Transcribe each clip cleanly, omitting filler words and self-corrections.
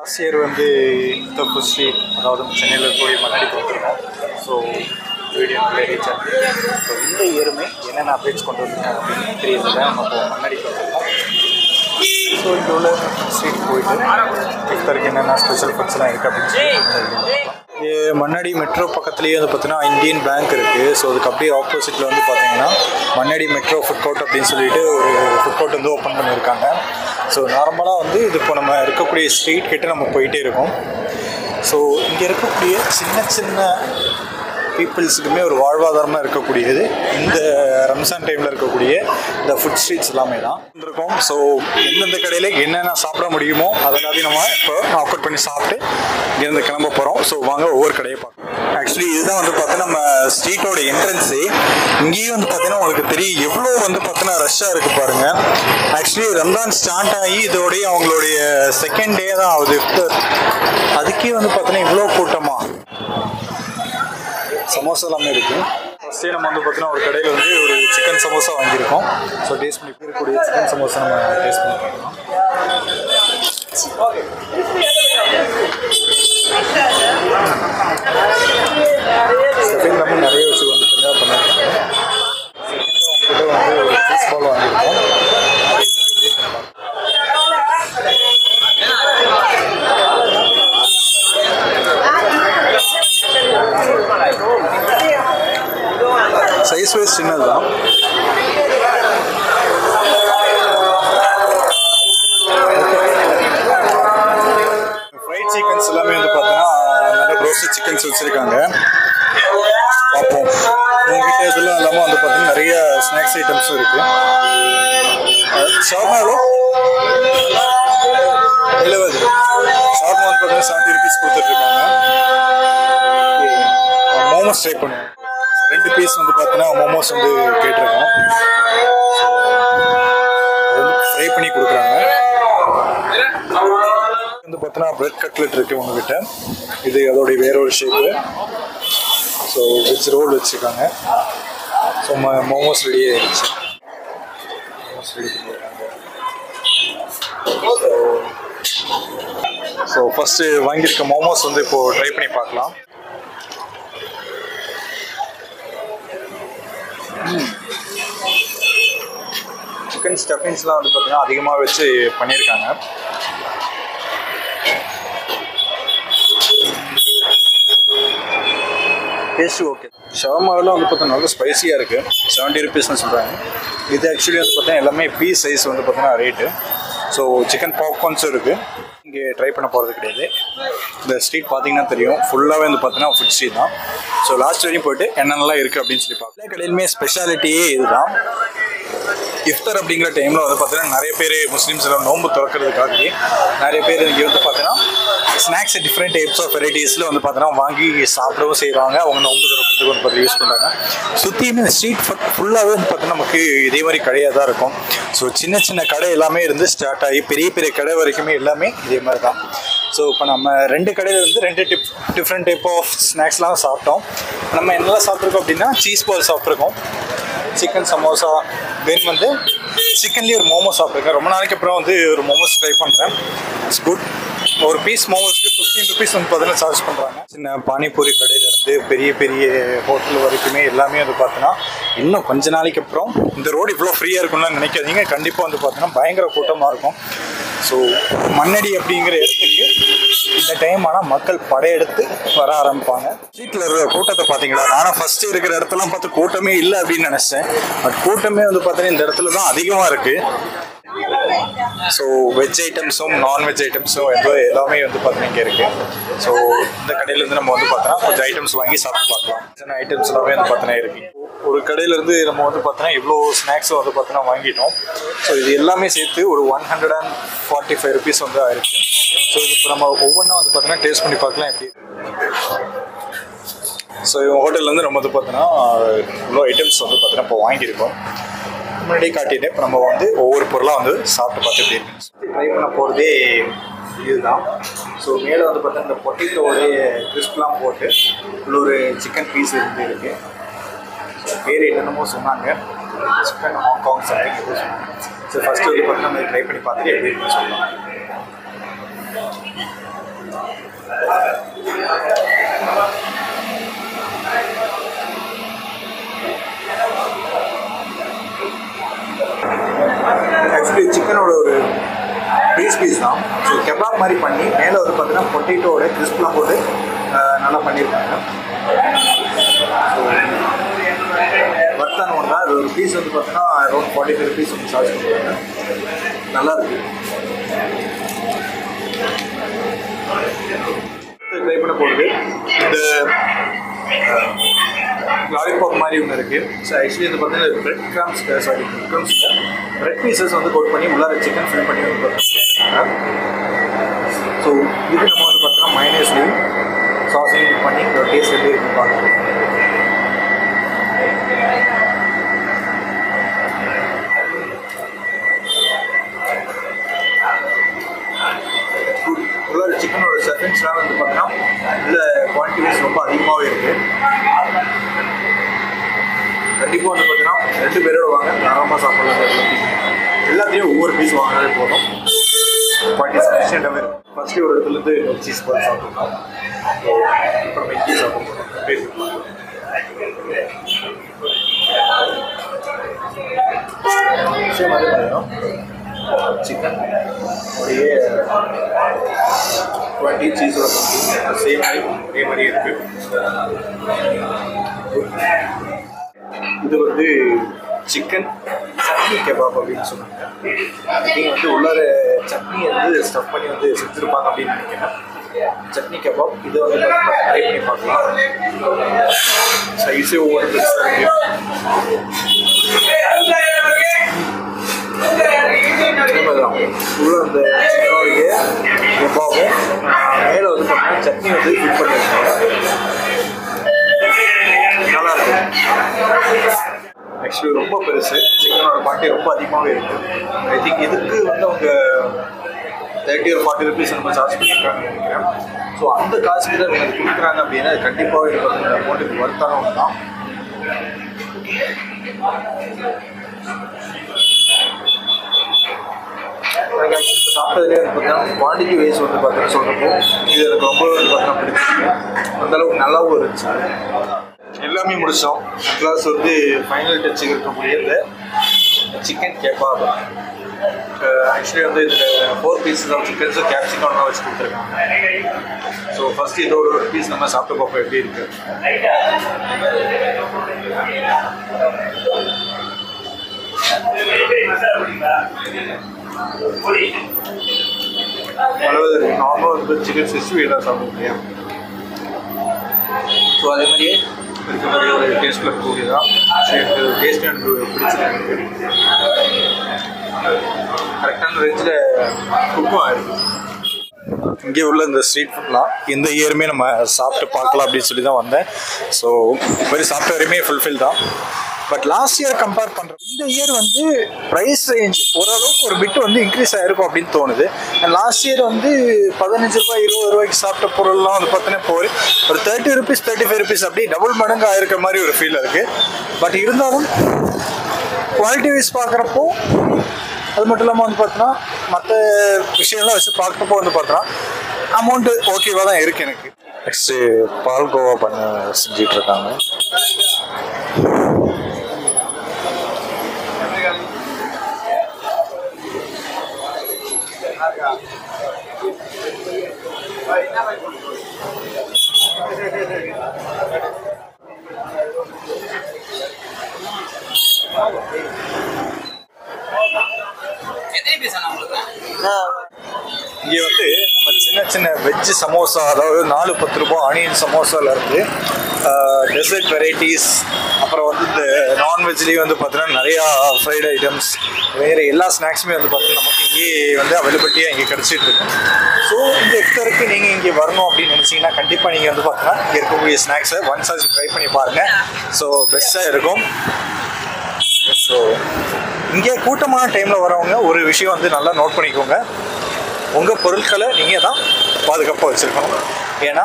Last year வந்து இந்த food street அதாவது சென்னையில் இருக்கக்கூடிய மண்ணடிக்கு வந்துருக்கோம். ஸோ வீடியோ நல்லா ரீச் ஆகுது. ஸோ இந்த இயருமே என்னென்ன அப்டேட்ஸ் கொண்டு வந்திருக்காங்க அப்படின்னு தெரியல. நம்ம இப்போ மண்ணடிக்கு வந்துருக்கோம். ஸோ இங்கே உள்ள ஸ்ட்ரீட் போயிட்டு இஃப்தாருக்கு என்னென்ன ஸ்பெஷல் ஃபுட்ஸ்லாம் இருக்குது அப்படின்னு சொல்லி மண்ணடி மெட்ரோ பக்கத்துலேயே வந்து பார்த்தீங்கன்னா இந்தியன் பேங்க் இருக்குது. ஸோ அதுக்கு அப்படியே ஆப்போசிட்டில் வந்து பார்த்தீங்கன்னா மண்ணடி மெட்ரோ ஃபுட் கோர்ட் அப்படின்னு சொல்லிட்டு ஒரு ஃபுட் கோர்ட் வந்து ஓப்பன் பண்ணியிருக்காங்க. ஸோ நார்மலாக வந்து இது இப்போ நம்ம இருக்கக்கூடிய ஸ்ட்ரீட் கிட்ட நம்ம போயிட்டே இருக்கோம். ஸோ இங்கே இருக்கக்கூடிய சின்ன சின்ன பீப்புள்ஸுக்குமே ஒரு வாழ்வாதாரமாக இருக்கக்கூடியது இந்த ரம்ஜான் டைமில் இருக்கக்கூடிய இந்த ஃபுட் ஸ்ட்ரீட்ஸ் எல்லாமே தான் இருக்கோம். ஸோ எந்தெந்த கடையில் என்னென்ன சாப்பிட முடியுமோ அதெல்லாத்தையும் நம்ம இப்போ ஆஃபர் பண்ணி சாப்பிட்டு இங்கேருந்து கிளம்ப போகிறோம். ஸோ வாங்க ஒவ்வொரு கடையை பார்க்கணும். ஆக்சுவலி இதுதான் வந்து பார்த்தீங்கன்னா நம்ம ஸ்ட்ரீட்டோட என்ட்ரன்ஸு. இங்கேயும் வந்து பார்த்தீங்கன்னா உங்களுக்கு தெரியும் எவ்வளோ வந்து பார்த்தீங்கன்னா ரஷ்ஷாக இருக்குது பாருங்கள். ஆக்சுவலி ரம்ஜான் ஸ்டார்ட் ஆகி இதோடைய அவங்களுடைய செகண்ட் டே தான் ஆகுது. அதுக்கே வந்து பார்த்தீங்கன்னா இவ்வளோ கூட்டமாக சமோசா எல்லாமே இருக்குது. ஃபஸ்ட்டே நம்ம வந்து பார்த்தீங்கன்னா ஒரு கடையில் வந்து ஒரு சிக்கன் சமோசா வாங்கியிருக்கோம். ஸோ டேஸ்ட் பண்ணி இருக்கக்கூடிய சிக்கன் சமோசா நம்ம டேஸ்ட் பண்ணி பார்க்கலாம். ஸ்டஃபிங் எல்லாமே நிறைய வச்சு வந்து தனியாக பண்ணியிருக்காங்க. செகண்ட் வந்து ஒரு சீஸ் பால் வாங்கியிருக்கோம். சைஸ் வைஸ் சின்னது தான். ஃப்ரைட் சிக்கன்ஸ் எல்லாமே வந்து பார்த்தீங்கன்னா நல்ல ரோஸ்டட் சிக்கன்ஸ் வச்சுருக்காங்க. பார்ப்போம். உங்ககிட்ட இதெல்லாம் இல்லாமல் வந்து பார்த்தீங்கன்னா நிறைய ஸ்நாக்ஸ் ஐட்டம்ஸும் இருக்குது. ஷவர்மா எவ்வளோ? 70. ஷவர்மா வந்து பார்த்தீங்கன்னா 70 rupees கொடுத்துட்ருக்காங்க. மோமோஸ் ட்ரை பண்ணுவோம். 2 பீஸ் வந்து பார்த்தீங்கன்னா மோமோஸ் வந்து கேட்டிருக்கோம். ஃப்ரை பண்ணி கொடுக்குறாங்க. வந்து பார்த்தீங்கன்னா பிரெட் கட்லெட் இருக்குது உங்ககிட்ட. இது அதோடைய வேற ஒரு ஷேப்பு. ஸோ வெஜ் ரோல் வச்சுருக்காங்க. ஸோ மோமோஸ் ரெடி ஆகிடுச்சு. மோமோஸ் ரெடி பண்ணியிருக்காங்க. ஸோ ஃபஸ்ட்டு வாங்கியிருக்க மோமோஸ் வந்து இப்போது ட்ரை பண்ணி பார்க்கலாம். சிக்கன் ஸ்டஃபிங்ஸ்லாம் வந்து பார்த்தீங்கன்னா அதிகமாக வச்சு பண்ணியிருக்காங்க. Taste okay. ஷவர்மாவெல்லாம் வந்து பார்த்தீங்கன்னா நல்லா ஸ்பைஸியாக இருக்குது. 70 rupeesனு சொல்கிறாங்க. இது ஆக்சுவலி வந்து பார்த்தீங்கன்னா எல்லாமே பீஸ் சைஸ் வந்து பார்த்தீங்கன்னா ரேட்டு. ஸோ சிக்கன் பாப்கார்ன்ஸும் இருக்குது. இங்கே ட்ரை பண்ண போகிறது கிடையாது. இந்த ஸ்ட்ரீட் பார்த்தீங்கன்னா தெரியும் ஃபுல்லாகவே வந்து பார்த்தீங்கன்னா ஃபுட் ஸ்ட்ரீட் தான். ஸோ லாஸ்ட் வரையும் போய்ட்டு என்னென்னலாம் இருக்குது அப்படின்னு சொல்லி பார்க்கலாம். எல்லா கடையிலுமே ஸ்பெஷாலிட்டியே இதுதான். இஃப்தார் அப்படிங்கிற டைமில் வந்து பார்த்தீங்கன்னா நிறைய பேர் முஸ்லீம்ஸ் எல்லாம் நோன்பு திறக்கிறதுக்காகவே நிறைய பேர் இங்கே வந்து பார்த்தீங்கன்னா ஸ்நாக்ஸ் டிஃப்ரெண்ட் டைப்ஸ் ஆஃப் வெரைட்டிஸில் வந்து பார்த்தீங்கன்னா வாங்கி சாப்பிடவும் செய்கிறாங்க. அவங்க நோன்பு திறக்கிறதுக்கு வந்து பார்த்து யூஸ் பண்ணுறாங்க. சுற்றியுமே ஸ்ட்ரீட் ஃபுல்லாகவே வந்து பார்த்தீங்கன்னா நமக்கு இதே மாதிரி கடையாக தான் இருக்கும். ஸோ சின்ன சின்ன கடை எல்லாமே இருந்து ஸ்டார்ட் ஆகி பெரிய பெரிய கடை வரைக்குமே எல்லாமே இதே மாதிரி தான். ஸோ இப்போ நம்ம 2 கடையில் வந்து 2 டிஃப்ரெண்ட் டைப் ஆஃப் ஸ்நாக்ஸ்லாம் சாப்பிட்டோம். நம்ம என்னெல்லாம் சாப்பிட்ருக்கோம் அப்படின்னா சீஸ் பால் சாப்பிட்ருக்கோம், சிக்கன் சமோசா, தென் வந்து சிக்கன்லேயே ஒரு மோமோஸ் சாப்பிட்ருக்கேன். ரொம்ப நாளைக்கு அப்புறம் வந்து ஒரு மோமோஸ் ட்ரை பண்ணுறேன். It's good. ஒரு பீஸ் மோமோஸ்க்கு 15 rupees வந்து பார்த்தீங்கன்னா சார்ஜ் பண்ணுறாங்க. சின்ன பானிபூரி கடையிலேருந்து பெரிய பெரிய ஹோட்டல் வரைக்குமே எல்லாமே வந்து பார்த்தீங்கன்னா இன்னும் கொஞ்ச நாளைக்கு அப்புறம் இந்த ரோடு இவ்வளோ ஃப்ரீயாக இருக்கும்னு நினைக்காதீங்க. கண்டிப்பாக வந்து பார்த்தீங்கன்னா பயங்கர கூட்டமாக இருக்கும். ஸோ மண்ணடி அப்படிங்கிற இடத்துக்கு இந்த டைம் ஆனால் மக்கள் படையெடுத்து வர ஆரம்பிப்பாங்க. ஸ்ட்ரீட்டில் இருக்கிற கூட்டத்தை பார்த்தீங்களா? நானும் ஃபஸ்ட்டு இருக்கிற இடத்துலாம் பார்த்து கூட்டமே இல்லை அப்படின்னு நினச்சேன். பட் கூட்டமே வந்து பார்த்தீங்கன்னா இந்த இடத்துல தான் அதிகமாக இருக்குது. ஸோ வெஜ் ஐட்டம்ஸும் நான்வெஜ் ஐட்டம்ஸும் எல்லாமே வந்து பார்த்தீங்கன்னா இங்கே இருக்குது. ஸோ இந்த கடையிலேருந்து நம்ம வந்து பார்த்தோன்னா கொஞ்சம் ஐட்டம்ஸ் வாங்கி சாப்பிட்டு பார்க்கலாம். சின்ன ஐட்டம்ஸ் எல்லாமே வந்து பார்த்தீங்கன்னா இருக்குது. ஒரு கடையிலேருந்து நம்ம வந்து பார்த்தோன்னா இவ்வளோ ஸ்நாக்ஸும் வந்து பார்த்தோன்னா வாங்கிட்டோம். ஸோ இது எல்லாமே சேர்த்து ஒரு 145 rupees வந்து ஆயிருக்கு. ஸோ இது இப்போ நம்ம ஒவ்வொன்றா வந்து பார்த்தோன்னா டேஸ்ட் பண்ணி பார்க்கலாம் எப்படி. ஸோ இவங்க ஹோட்டல்லேருந்து நம்ம வந்து பார்த்தோன்னா இவ்வளோ ஐட்டம்ஸ் வந்து பார்த்தீங்கன்னா இப்போ வாங்கியிருக்கோம். முன்னாடியே காட்டிட்டு இப்போ நம்ம வந்து ஒவ்வொரு பொருளாக வந்து சாப்பிட்டு பார்த்துட்டு இருக்கோம். ட்ரை பண்ண போகிறதே இதுதான். ஸோ மேலே வந்து பார்த்தா இந்த பொட்டேட்டோடைய கிறிஸ்ப்லாம் போட்டு உள்ள ஒரு சிக்கன் பீஸ் இருக்குது. ஸோ பேர் என்னென்னமோ சொன்னாங்க, சிக்கன் ஹாங்காங் சம்திங் எதுவும் சொன்னாங்க. ஸோ ஃபஸ்ட்டு வந்து பார்த்தா நம்ம ட்ரை பண்ணி பார்த்துட்டு எப்படி இருக்குன்னு சொல்லலாம். ஆக்சுவலி சிக்கனோட ஒரு பீஸ் தான். ஸோ கெபாப் மாதிரி பண்ணி மேலே வந்து பார்த்தீங்கன்னா பொட்டேட்டோட கிறிஸ்ப்லாம் போட்டு நல்லா பண்ணியிருக்காங்க. ஸோ வர்த்தான ஒன்றா அது ஒரு பீஸ் வந்து பார்த்தீங்கன்னா அரௌண்ட் 45 rupees வந்து சார்ஜ் பண்ணுறாங்க. நல்லாயிருக்கு. ட்ரை பண்ண போகிறது இந்த லாலிபாப் மாதிரி ஒன்று இருக்குது. ஸோ ஆக்சுவலி வந்து பார்த்தீங்கன்னா பிரெட் பீசஸ் வந்து கோட் பண்ணி உள்ளார சிக்கன் ஃபில் பண்ணி வந்து பார்த்தீங்கன்னா. ஸோ இது நம்ம வந்து பார்த்தீங்கன்னா மைனஸ்லையும் சாஸையும் பண்ணி இந்த டேஸ்ட் எப்படி இருக்குன்னு பார்க்கலாம். உள்ளார சிக்கனோட செகண்ட்ஸ்லாம் வந்து பார்த்தீங்கன்னா இல்லை குவான்டிட்டிஸ் ரொம்ப அதிகமாகவே இருக்குது. கண்டிப்பாக வந்து பார்த்தீங்கன்னா 2 பேரோட வாங்க, தாராளமாக சாப்பிடலாம். எல்லாத்தையும் ஒவ்வொரு பீஸ் வாங்கினாலே போதும். குவான்டிட்டி சஃபிஷியண்டாகவே இருக்கும். ஃபஸ்ட்டு ஒரு இடத்துலேருந்து இன்னொரு சீஸ் போட்டு சாப்பிட்லாம். அப்புறம் மெக்கி சாப்பிட்லாம். விஷயம் அதே மாதிரியும் சிக்கன் அப்படியே 20 சீஸோட சேம் அதே மாதிரியே இருக்குது. இது வந்து சிக்கன் சட்னி கெபாப் அப்படின்னு சொன்னாங்க. நீங்கள் வந்து உள்ளார சட்னி வந்து ஸ்டஃப் பண்ணி வந்து செஞ்சுருப்பாங்க அப்படின்னு நினைக்கிறேன். சட்னி கெபாப் இதை வந்து ட்ரை பண்ணி பார்க்கலாம். சைஸே ஒவ்வொரு பெருசாக இருக்குது. உள்ள அந்த சிக்கனுடைய கெபாபும் மேலே வந்து பார்த்தீங்கன்னா சட்னி வந்து ஃபில் பண்ணியிருக்காங்க. நல்லாயிருக்கும். ஆக்சுவலி ரொம்ப பெருசு. சிக்கனோட குவான்டிட்டி ரொம்ப அதிகமாகவே இருக்குது. ஐ திங்க் இதுக்கு வந்து அவங்க 30 or 40 rupees நம்ம சார்ஜ் பண்ணியிருக்காங்கன்னு நினைக்கிறேன். ஸோ அந்த காசுக்கு தான் இவங்க கொடுக்குறாங்க அப்படின்னா அது கண்டிப்பாக எனக்கு அந்த அமௌண்ட்டுக்கு ஒர்த்தான ஒன்று தான். எனக்கு ஆக்சுவலி இப்போ சாப்பிட்டதுலேயே வந்து பார்த்தீங்கன்னா குவான்டிட்டி வைஸ் வந்து பார்த்தீங்கன்னா சொல்கிறப்போ இது எனக்கு ரொம்ப வந்து பார்த்தீங்கன்னா பிடிச்சிருக்கு. அந்தளவுக்கு நல்லாவும் இருந்துச்சு. எல்லாமே முடித்தோம். ப்ளஸ் வந்து ஃபைனல் டச்சுக்கு இருக்கக்கூடிய இந்த சிக்கன் கெபாப். ஆக்சுவலி வந்து இதில் 4 பீஸஸ் ஆஃப் சிக்கன்ஸும் கேப்சிகம்லாம் வச்சு கொடுத்துருக்காங்க. ஸோ ஃபஸ்ட்டு இதோட ஒரு பீஸ் நம்ம சாப்பிட்டு பார்ப்போம் எப்படி இருக்குது. அதாவது நார்மலாக வந்து சிக்கன் 60 எல்லாம் சாப்பிட முடியும். ஸோ அதே மாதிரியே இருக்க மாதிரி ஒரு டேஸ்ட்டில் இருக்கக்கூடியதான். எனக்கு டேஸ்ட் எனக்கு பிடிச்சிருக்கு. கரெக்டான ரேஞ்சில் குக்கும் ஆகிருக்கு. இங்கே உள்ள இந்த ஸ்ட்ரீட் ஃபுட்லாம் இந்த இயருமே நம்ம சாப்பிட்டு பார்க்கலாம் அப்படின்னு சொல்லி தான் வந்தேன். ஸோ மாதிரி சாப்பிட்ட வரையுமே ஃபுல்ஃபில் தான். பட் லாஸ்ட் இயர் கம்பேர் பண்ணுறோம், இந்த இயர் வந்து ப்ரைஸ் ரேஞ்ச் ஓரளவுக்கு ஒரு பிட்டு வந்து இன்க்ரீஸ் ஆகிருக்கும் அப்படின்னு தோணுது. லாஸ்ட் இயர் வந்து 15 ரூபாய் 20 ரூபாய்க்கு சாப்பிட்ட பொருள்லாம் வந்து பார்த்தீங்கன்னா இப்போ ஒரு 30 rupees 35 rupees அப்படி டபுள் மடங்கு ஆயிருக்க மாதிரி ஒரு ஃபீல் இருக்குது. பட் இருந்தாலும் குவாலிட்டி வைஸ் பார்க்குறப்போ அது மட்டும் இல்லாமல் வந்து பார்த்தோன்னா மற்ற விஷயம்லாம் வச்சு பார்க்குறப்போ வந்து பார்த்தோன்னா அமௌண்ட்டு ஓகேவாக தான் இருக்குது எனக்கு. நெக்ஸ்ட்டு பால்கோவா பண்ண செஞ்சிட்ருக்காங்க. இங்கே வந்து நம்ம சின்ன சின்ன வெஜ்ஜு சமோசா, அதாவது 4-10 ரூபாய் ஆனியன் சமோசாவில் இருந்து டெசர்ட் வெரைட்டிஸ், அப்புறம் வந்து இந்த நான்வெஜ்லேயும் வந்து பார்த்தீங்கன்னா நிறையா ஃப்ரைட் ஐட்டம்ஸ், வேறு எல்லா ஸ்நாக்ஸுமே வந்து பார்த்தீங்கன்னா நமக்கு இங்கேயே வந்து அவைலபிலிட்டியாக இங்கே கிடச்சிட்டு இருக்கு. ஸோ இந்த இஃப்தாருக்கு நீங்கள் இங்கே வரணும் அப்படின்னு நினச்சிங்கன்னா கண்டிப்பாக நீங்கள் வந்து பார்த்தீங்கன்னா இங்கே இருக்கக்கூடிய ஸ்நாக்ஸை ஒன்ஸ் ட்ரை பண்ணி பாருங்கள். ஸோ பெஸ்ட்டாக இருக்கும். ஸோ இங்கே கூட்டமான டைமில் வரவங்க ஒரு விஷயம் வந்து நல்லா நோட் பண்ணிக்கோங்க, உங்கள் பொருட்களை நீங்கள் தான் பாதுகாப்பாக வச்சுருக்கணும். ஏன்னா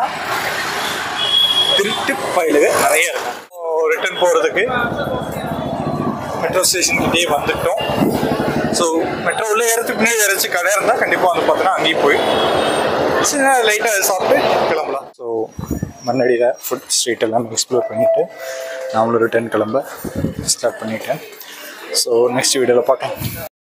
திருட்டு பயலுக நிறைய இருக்கும். ரிட்டர்ன் போகிறதுக்கு மெட்ரோ ஸ்டேஷன்கிட்டே வந்துட்டோம். ஸோ மெட்ரோ உள்ள ஏறத்துக்கு முன்னாடி யாராச்சும் கடை இருந்தால் கண்டிப்பாக வந்து பார்த்தோன்னா அங்கேயும் போய் சின்ன லைட்டாக சாப்பிட்டு கிளம்பலாம். ஸோ மண்ணடியில் ஃபுட் ஸ்ட்ரீட் எல்லாம் எக்ஸ்ப்ளோர் பண்ணிவிட்டு நாமளும் ரிட்டர்ன் கிளம்ப ஸ்டார்ட் பண்ணிட்டேன். ஸோ நெக்ஸ்ட் வீடியோவில் பார்க்கலாம்.